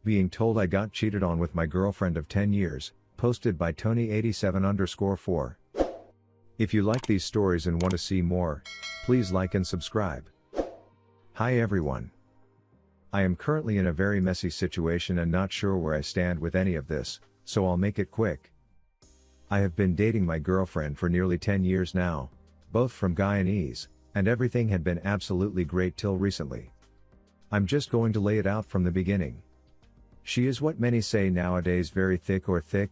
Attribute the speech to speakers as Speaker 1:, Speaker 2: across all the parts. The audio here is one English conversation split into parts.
Speaker 1: Being told I got cheated on with my girlfriend of 10 years, posted by Tony87_4. If you like these stories and want to see more, please like and subscribe. Hi everyone. I am currently in a very messy situation and not sure where I stand with any of this, so I'll make it quick. I have been dating my girlfriend for nearly 10 years now, both from Guyanese, and everything had been absolutely great till recently. I'm just going to lay it out from the beginning. She is what many say nowadays, very thick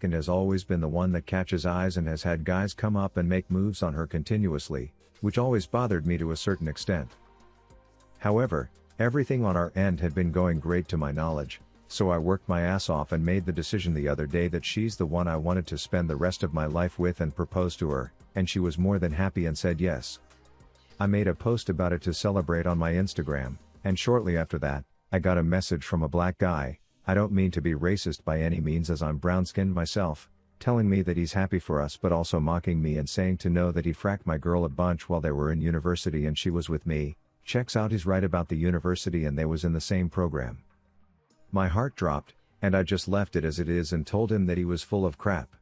Speaker 1: and has always been the one that catches eyes and has had guys come up and make moves on her continuously, which always bothered me to a certain extent. However, everything on our end had been going great to my knowledge, so I worked my ass off and made the decision the other day that she's the one I wanted to spend the rest of my life with and proposed to her, and she was more than happy and said yes. I made a post about it to celebrate on my Instagram, and shortly after that, I got a message from a black guy. I don't mean to be racist by any means as I'm brown-skinned myself, telling me that he's happy for us but also mocking me and saying to know that he fracked my girl a bunch while they were in university and she was with me. Checks out, he's right about the university and they was in the same program. My heart dropped, and I just left it as it is and told him that he was full of crap.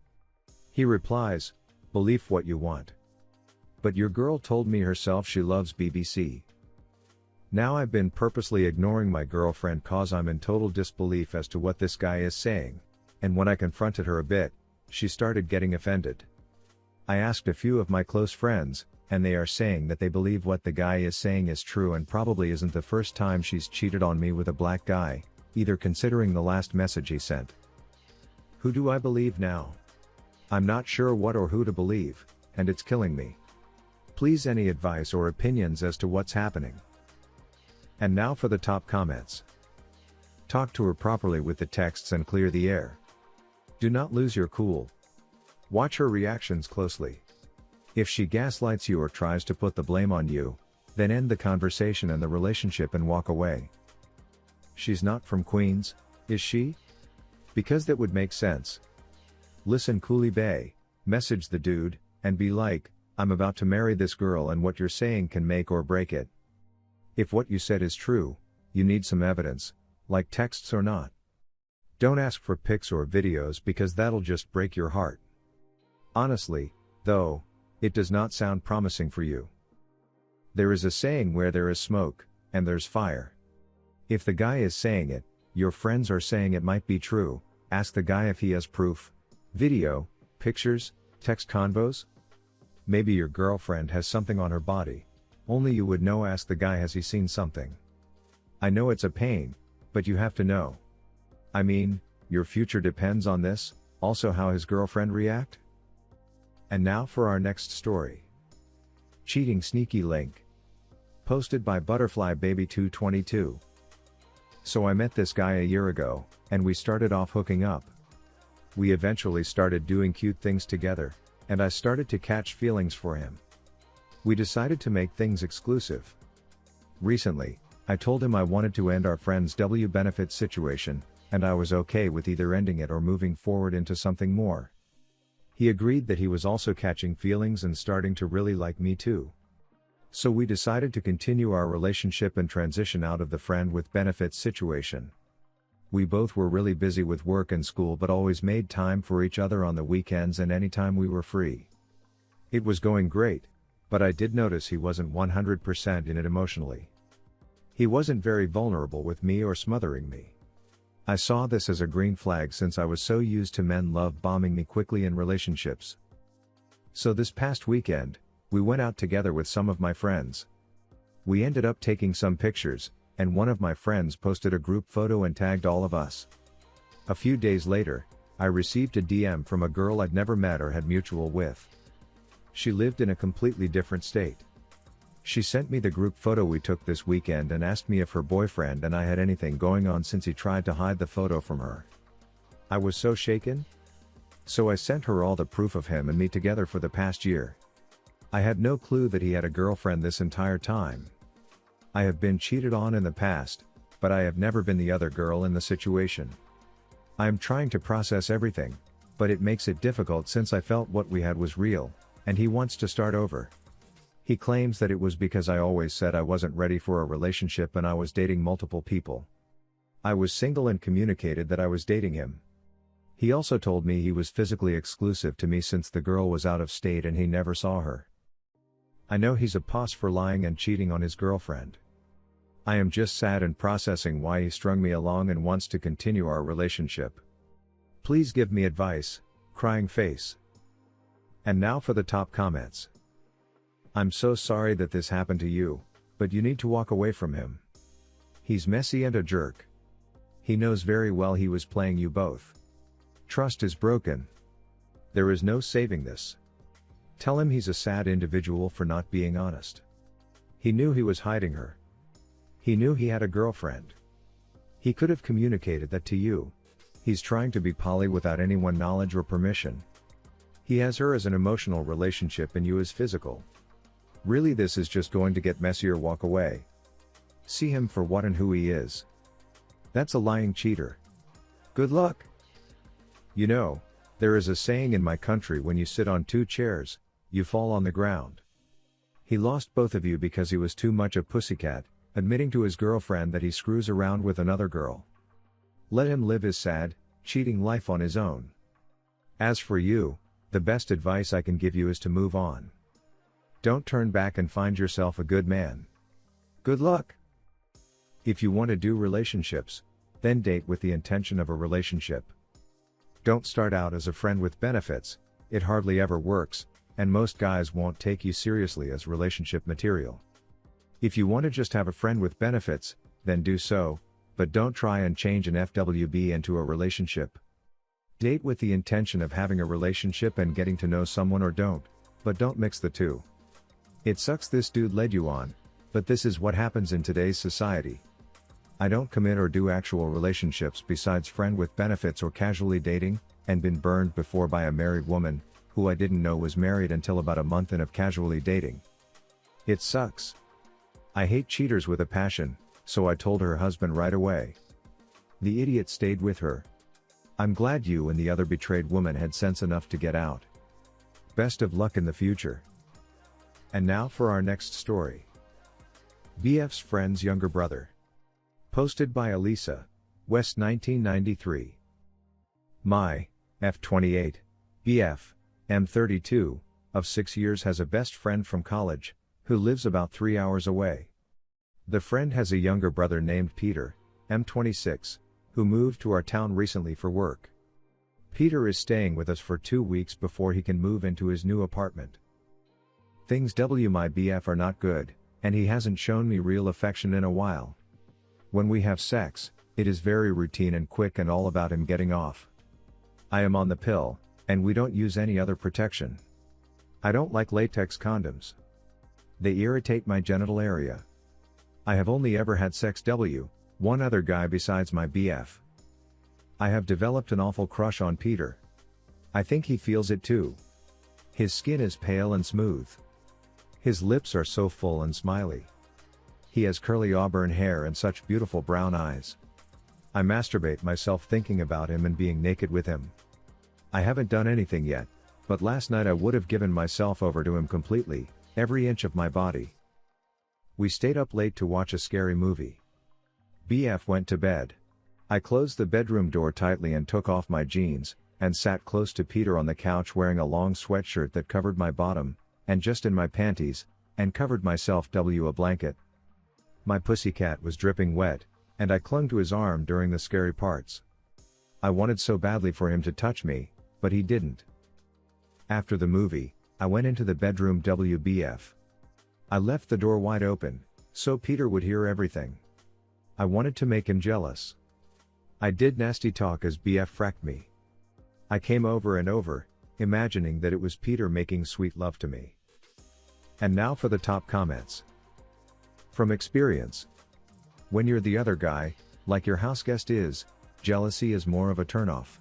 Speaker 1: He replies, "Believe what you want. But your girl told me herself she loves BBC." Now I've been purposely ignoring my girlfriend cause I'm in total disbelief as to what this guy is saying, and when I confronted her a bit, she started getting offended. I asked a few of my close friends, and they are saying that they believe what the guy is saying is true and probably isn't the first time she's cheated on me with a black guy, either considering the last message he sent. Who do I believe now? I'm not sure what or who to believe, and it's killing me. Please any advice or opinions as to what's happening. And now for the top comments. Talk to her properly with the texts and clear the air. Do not lose your cool. Watch her reactions closely. If she gaslights you or tries to put the blame on you, then end the conversation and the relationship and walk away. She's not from Queens, is she? Because that would make sense. Listen, Coolie Bay, message the dude, and be like, I'm about to marry this girl and what you're saying can make or break it. If what you said is true, you need some evidence, like texts or not. Don't ask for pics or videos because that'll just break your heart. Honestly, though, it does not sound promising for you. There is a saying where there is smoke, and there's fire. If the guy is saying it, your friends are saying it might be true, ask the guy if he has proof, video, pictures, text convos. Maybe your girlfriend has something on her body. Only you would know. Ask the guy, has he seen something? I know it's a pain, but you have to know. I mean, your future depends on this, also how his girlfriend react. And now for our next story. Cheating sneaky link. Posted by Butterfly Baby 222. So I met this guy a year ago, and we started off hooking up. We eventually started doing cute things together, and I started to catch feelings for him. We decided to make things exclusive. Recently, I told him I wanted to end our friend's benefit situation, and I was okay with either ending it or moving forward into something more. He agreed that he was also catching feelings and starting to really like me too. So we decided to continue our relationship and transition out of the friend with benefits situation. We both were really busy with work and school but always made time for each other on the weekends and anytime we were free. It was going great, but I did notice he wasn't 100% in it emotionally. He wasn't very vulnerable with me or smothering me. I saw this as a green flag since I was so used to men love bombing me quickly in relationships. So this past weekend, we went out together with some of my friends. We ended up taking some pictures, and one of my friends posted a group photo and tagged all of us. A few days later, I received a DM from a girl I'd never met or had mutual with. She lived in a completely different state. She sent me the group photo we took this weekend and asked me if her boyfriend and I had anything going on since he tried to hide the photo from her. I was so shaken. So I sent her all the proof of him and me together for the past year. I had no clue that he had a girlfriend this entire time. I have been cheated on in the past, but I have never been the other girl in the situation. I am trying to process everything, but it makes it difficult since I felt what we had was real, and he wants to start over. He claims that it was because I always said I wasn't ready for a relationship and I was dating multiple people. I was single and communicated that I was dating him. He also told me he was physically exclusive to me since the girl was out of state and he never saw her. I know he's a boss for lying and cheating on his girlfriend. I am just sad and processing why he strung me along and wants to continue our relationship. Please give me advice, crying face. And now for the top comments. I'm so sorry that this happened to you, but you need to walk away from him. He's messy and a jerk. He knows very well he was playing you both. Trust is broken. There is no saving this. Tell him he's a sad individual for not being honest. He knew he was hiding her. He knew he had a girlfriend. He could have communicated that to you. He's trying to be poly without anyone's knowledge or permission. He has her as an emotional relationship and you as physical. Really, this is just going to get messier. Walk away. See him for what and who he is. That's a lying cheater. Good luck. You know, there is a saying in my country, when you sit on two chairs, you fall on the ground. He lost both of you because he was too much a pussycat, admitting to his girlfriend that he screws around with another girl. Let him live his sad, cheating life on his own. As for you, the best advice I can give you is to move on. Don't turn back and find yourself a good man. Good luck. If you want to do relationships, then date with the intention of a relationship. Don't start out as a friend with benefits, it hardly ever works, and most guys won't take you seriously as relationship material. If you want to just have a friend with benefits, then do so, but don't try and change an FWB into a relationship. Date with the intention of having a relationship and getting to know someone, or don't, but don't mix the two. It sucks this dude led you on, but this is what happens in today's society. I don't commit or do actual relationships besides friend with benefits or casually dating, and been burned before by a married woman, who I didn't know was married until about a month in of casually dating. It sucks. I hate cheaters with a passion, so I told her husband right away. The idiot stayed with her. I'm glad you and the other betrayed woman had sense enough to get out. Best of luck in the future. And now for our next story. BF's friend's younger brother. Posted by Elisa, West 1993. My, F28, BF, M32, of 6 years has a best friend from college, who lives about 3 hours away. The friend has a younger brother named Peter, M26, who moved to our town recently for work. Peter is staying with us for 2 weeks before he can move into his new apartment. Things with my BF are not good, and he hasn't shown me real affection in a while. When we have sex, it is very routine and quick and all about him getting off. I am on the pill, and we don't use any other protection. I don't like latex condoms. They irritate my genital area. I have only ever had sex with one other guy besides my BF. I have developed an awful crush on Peter. I think he feels it too. His skin is pale and smooth. His lips are so full and smiley. He has curly auburn hair and such beautiful brown eyes. I masturbate myself thinking about him and being naked with him. I haven't done anything yet, but last night I would have given myself over to him completely, every inch of my body. We stayed up late to watch a scary movie. BF went to bed. I closed the bedroom door tightly and took off my jeans, and sat close to Peter on the couch wearing a long sweatshirt that covered my bottom, and just in my panties, and covered myself with a blanket. My pussycat was dripping wet, and I clung to his arm during the scary parts. I wanted so badly for him to touch me, but he didn't. After the movie, I went into the bedroom with BF. I left the door wide open, so Peter would hear everything. I wanted to make him jealous. I did nasty talk as BF fracked me. I came over and over, imagining that it was Peter making sweet love to me. And now for the top comments. From experience. When you're the other guy, like your houseguest is, jealousy is more of a turnoff.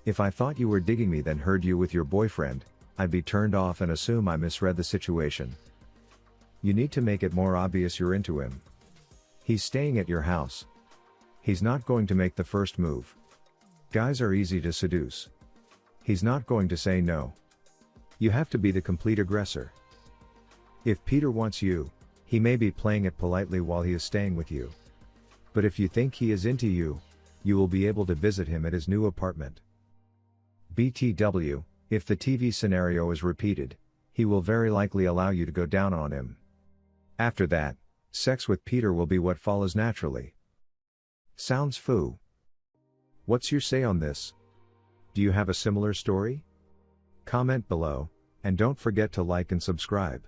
Speaker 1: If I thought you were digging me then heard you with your boyfriend, I'd be turned off and assume I misread the situation. You need to make it more obvious you're into him. He's staying at your house. He's not going to make the first move. Guys are easy to seduce. He's not going to say no. You have to be the complete aggressor. If Peter wants you, he may be playing it politely while he is staying with you. But if you think he is into you, you will be able to visit him at his new apartment. BTW, if the TV scenario is repeated, he will very likely allow you to go down on him. After that, sex with Peter will be what follows naturally. Sounds foo. What's your say on this? Do you have a similar story? Comment below, and don't forget to like and subscribe.